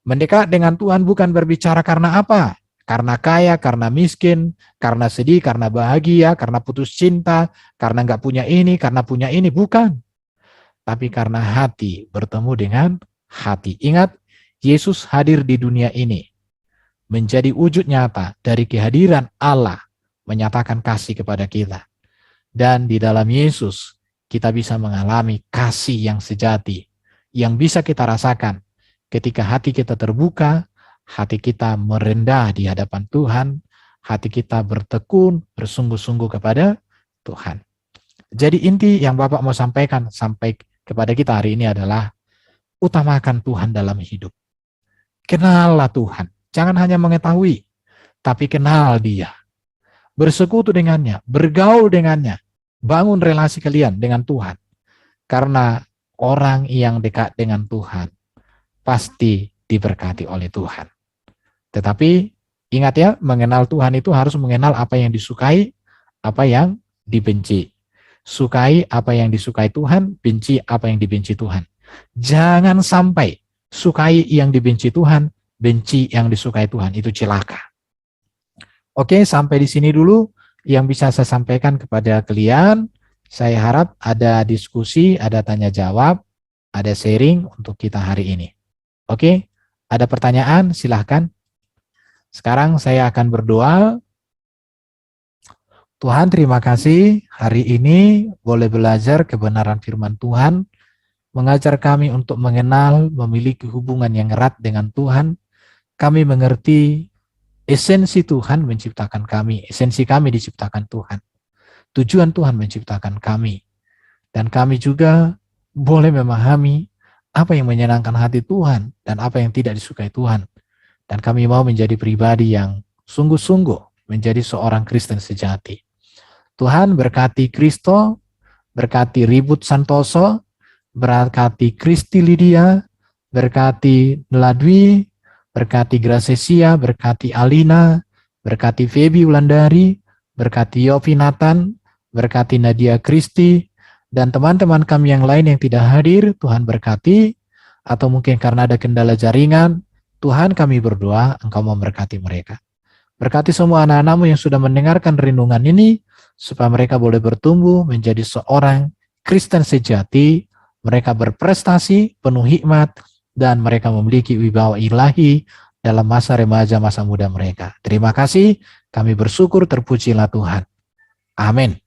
Mendekat dengan Tuhan bukan berbicara karena apa? Karena kaya, karena miskin, karena sedih, karena bahagia, karena putus cinta, karena nggak punya ini, karena punya ini, bukan. Tapi karena hati bertemu dengan hati. Ingat, Yesus hadir di dunia ini menjadi wujud nyata dari kehadiran Allah menyatakan kasih kepada kita. Dan di dalam Yesus kita bisa mengalami kasih yang sejati, yang bisa kita rasakan ketika hati kita terbuka, hati kita merendah di hadapan Tuhan, hati kita bertekun, bersungguh-sungguh kepada Tuhan. Jadi inti yang Bapak mau sampaikan sampai kepada kita hari ini adalah utamakan Tuhan dalam hidup. Kenallah Tuhan. Jangan hanya mengetahui, tapi kenal Dia. Bersekutu dengannya, bergaul dengannya. Bangun relasi kalian dengan Tuhan. Karena orang yang dekat dengan Tuhan pasti diberkati oleh Tuhan. Tetapi ingat ya, mengenal Tuhan itu harus mengenal apa yang disukai, apa yang dibenci. Sukai apa yang disukai Tuhan, benci apa yang dibenci Tuhan. Jangan sampai sukai yang dibenci Tuhan, benci yang disukai Tuhan, itu celaka. Oke, sampai di sini dulu yang bisa saya sampaikan kepada kalian. Saya harap ada diskusi, ada tanya jawab, ada sharing untuk kita hari ini. Oke, ada pertanyaan? Silahkan. Sekarang saya akan berdoa. Tuhan, terima kasih hari ini boleh belajar kebenaran firman Tuhan, mengajar kami untuk mengenal, memiliki hubungan yang erat dengan Tuhan. Kami mengerti esensi Tuhan menciptakan kami, esensi kami diciptakan Tuhan. Tujuan Tuhan menciptakan kami. Dan kami juga boleh memahami apa yang menyenangkan hati Tuhan dan apa yang tidak disukai Tuhan. Dan kami mau menjadi pribadi yang sungguh-sungguh menjadi seorang Kristen sejati. Tuhan berkati Kristo, berkati Ribut Santoso, berkati Kristi Lydia, berkati Ladwi, berkati Gracesia, berkati Alina, berkati Feby Wulandari, berkati Yofi Nathan, berkati Nadia Kristi, dan teman-teman kami yang lain yang tidak hadir, Tuhan berkati, atau mungkin karena ada kendala jaringan, Tuhan kami berdoa, Engkau memberkati mereka. Berkati semua anak-anakmu yang sudah mendengarkan renungan ini, supaya mereka boleh bertumbuh menjadi seorang Kristen sejati, mereka berprestasi, penuh hikmat, dan mereka memiliki wibawa ilahi dalam masa remaja, masa muda mereka. Terima kasih, kami bersyukur, terpujilah Tuhan. Amin.